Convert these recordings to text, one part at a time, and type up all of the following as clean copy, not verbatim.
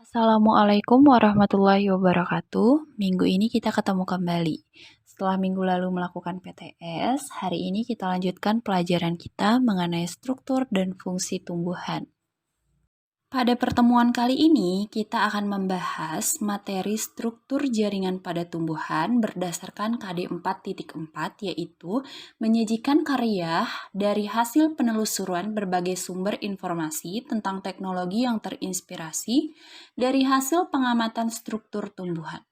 Assalamualaikum warahmatullahi wabarakatuh. Minggu ini kita ketemu kembali. Setelah minggu lalu melakukan PTS, hari ini kita lanjutkan pelajaran kita mengenai struktur dan fungsi tumbuhan. Pada pertemuan kali ini, kita akan membahas materi struktur jaringan pada tumbuhan berdasarkan KD 4.4, yaitu menyajikan karya dari hasil penelusuran berbagai sumber informasi tentang teknologi yang terinspirasi dari hasil pengamatan struktur tumbuhan.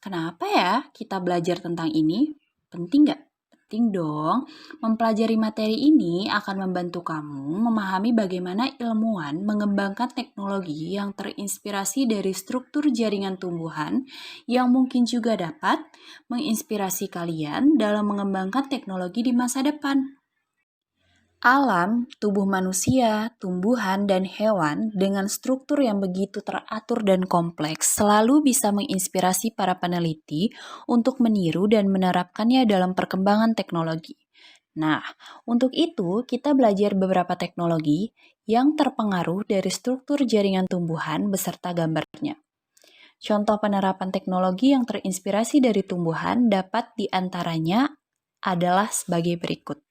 Kenapa ya kita belajar tentang ini? Penting nggak? Penting dong. Mempelajari materi ini akan membantu kamu memahami bagaimana ilmuwan mengembangkan teknologi yang terinspirasi dari struktur jaringan tumbuhan yang mungkin juga dapat menginspirasi kalian dalam mengembangkan teknologi di masa depan. Alam, tubuh manusia, tumbuhan, dan hewan dengan struktur yang begitu teratur dan kompleks selalu bisa menginspirasi para peneliti untuk meniru dan menerapkannya dalam perkembangan teknologi. Nah, untuk itu kita belajar beberapa teknologi yang terpengaruh dari struktur jaringan tumbuhan beserta gambarnya. Contoh penerapan teknologi yang terinspirasi dari tumbuhan dapat diantaranya adalah sebagai berikut.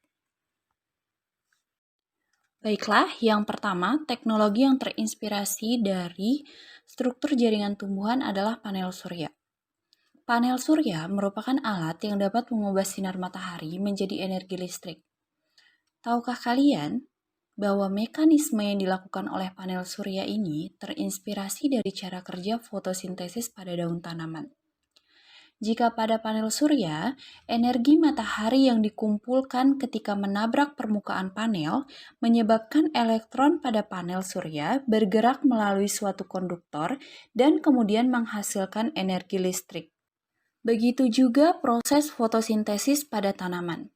Baiklah, yang pertama, teknologi yang terinspirasi dari struktur jaringan tumbuhan adalah panel surya. Panel surya merupakan alat yang dapat mengubah sinar matahari menjadi energi listrik. Tahukah kalian bahwa mekanisme yang dilakukan oleh panel surya ini terinspirasi dari cara kerja fotosintesis pada daun tanaman? Jika pada panel surya, energi matahari yang dikumpulkan ketika menabrak permukaan panel menyebabkan elektron pada panel surya bergerak melalui suatu konduktor dan kemudian menghasilkan energi listrik. Begitu juga proses fotosintesis pada tanaman.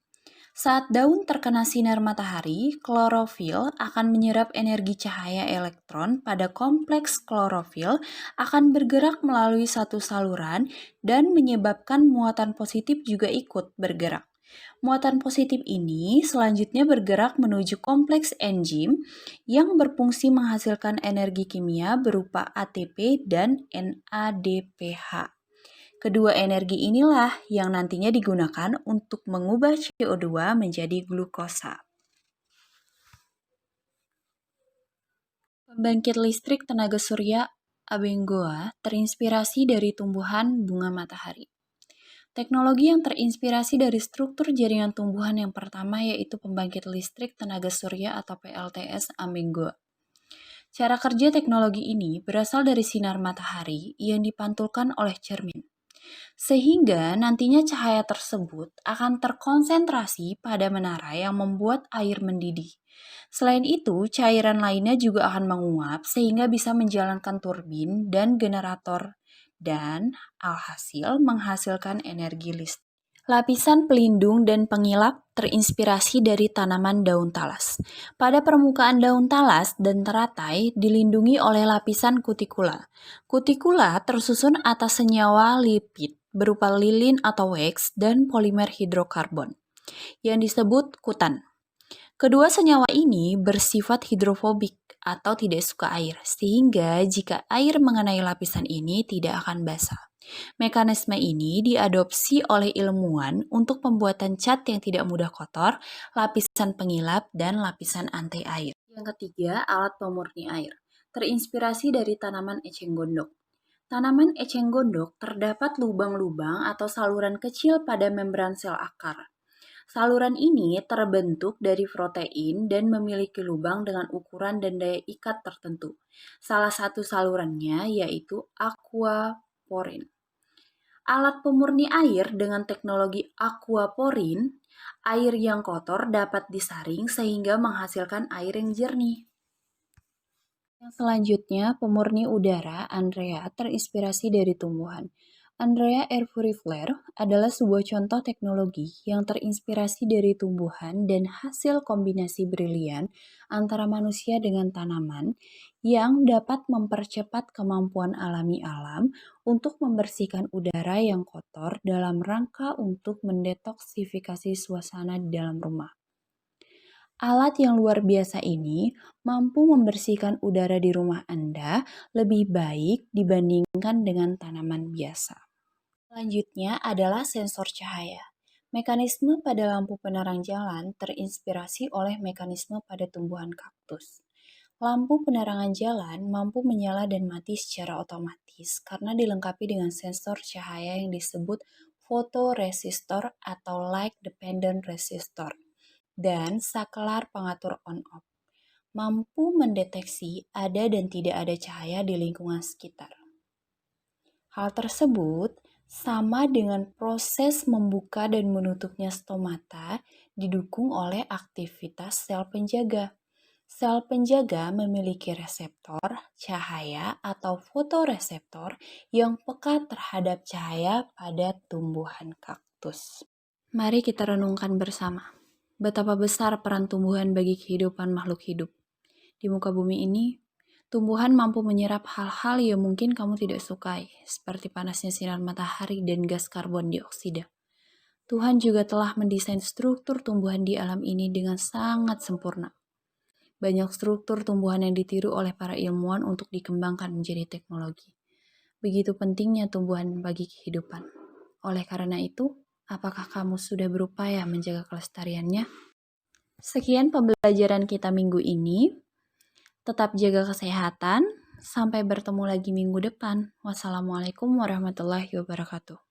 Saat daun terkena sinar matahari, klorofil akan menyerap energi cahaya elektron pada kompleks klorofil akan bergerak melalui satu saluran dan menyebabkan muatan positif juga ikut bergerak. Muatan positif ini selanjutnya bergerak menuju kompleks enzim yang berfungsi menghasilkan energi kimia berupa ATP dan NADPH. Kedua energi inilah yang nantinya digunakan untuk mengubah CO2 menjadi glukosa. Pembangkit listrik tenaga surya Abengoa terinspirasi dari tumbuhan bunga matahari. Teknologi yang terinspirasi dari struktur jaringan tumbuhan yang pertama yaitu pembangkit listrik tenaga surya atau PLTS Abengoa. Cara kerja teknologi ini berasal dari sinar matahari yang dipantulkan oleh cermin, sehingga nantinya cahaya tersebut akan terkonsentrasi pada menara yang membuat air mendidih. Selain itu, cairan lainnya juga akan menguap sehingga bisa menjalankan turbin dan generator dan alhasil menghasilkan energi listrik. Lapisan pelindung dan pengilap terinspirasi dari tanaman daun talas. Pada permukaan daun talas dan teratai dilindungi oleh lapisan kutikula. Kutikula tersusun atas senyawa lipid berupa lilin atau wax dan polimer hidrokarbon yang disebut kutan. Kedua senyawa ini bersifat hidrofobik atau tidak suka air, sehingga jika air mengenai lapisan ini tidak akan basah. Mekanisme ini diadopsi oleh ilmuwan untuk pembuatan cat yang tidak mudah kotor, lapisan pengilap, dan lapisan anti-air. Yang ketiga, alat pemurni air. Terinspirasi dari tanaman eceng gondok. Tanaman eceng gondok terdapat lubang-lubang atau saluran kecil pada membran sel akar. Saluran ini terbentuk dari protein dan memiliki lubang dengan ukuran dan daya ikat tertentu. Salah satu salurannya yaitu aquaporin. Alat pemurni air dengan teknologi aquaporin, air yang kotor dapat disaring sehingga menghasilkan air yang jernih. Yang selanjutnya, pemurni udara Andrea terinspirasi dari tumbuhan. Andrea Air Purifier adalah sebuah contoh teknologi yang terinspirasi dari tumbuhan dan hasil kombinasi brilian antara manusia dengan tanaman yang dapat mempercepat kemampuan alami alam untuk membersihkan udara yang kotor dalam rangka untuk mendetoksifikasi suasana di dalam rumah. Alat yang luar biasa ini mampu membersihkan udara di rumah Anda lebih baik dibandingkan dengan tanaman biasa. Selanjutnya adalah sensor cahaya. Mekanisme pada lampu penerang jalan terinspirasi oleh mekanisme pada tumbuhan kaktus. Lampu penerangan jalan mampu menyala dan mati secara otomatis karena dilengkapi dengan sensor cahaya yang disebut fotoresistor atau light dependent resistor dan saklar pengatur on-off. Mampu mendeteksi ada dan tidak ada cahaya di lingkungan sekitar. Hal tersebut sama dengan proses membuka dan menutupnya stomata didukung oleh aktivitas sel penjaga. Sel penjaga memiliki reseptor cahaya atau fotoreseptor yang peka terhadap cahaya pada tumbuhan kaktus. Mari kita renungkan bersama. Betapa besar peran tumbuhan bagi kehidupan makhluk hidup. Di muka bumi ini, tumbuhan mampu menyerap hal-hal yang mungkin kamu tidak sukai, seperti panasnya sinar matahari dan gas karbon dioksida. Tuhan juga telah mendesain struktur tumbuhan di alam ini dengan sangat sempurna. Banyak struktur tumbuhan yang ditiru oleh para ilmuwan untuk dikembangkan menjadi teknologi. Begitu pentingnya tumbuhan bagi kehidupan. Oleh karena itu, apakah kamu sudah berupaya menjaga kelestariannya? Sekian pembelajaran kita minggu ini. Tetap jaga kesehatan. Sampai bertemu lagi minggu depan. Wassalamualaikum warahmatullahi wabarakatuh.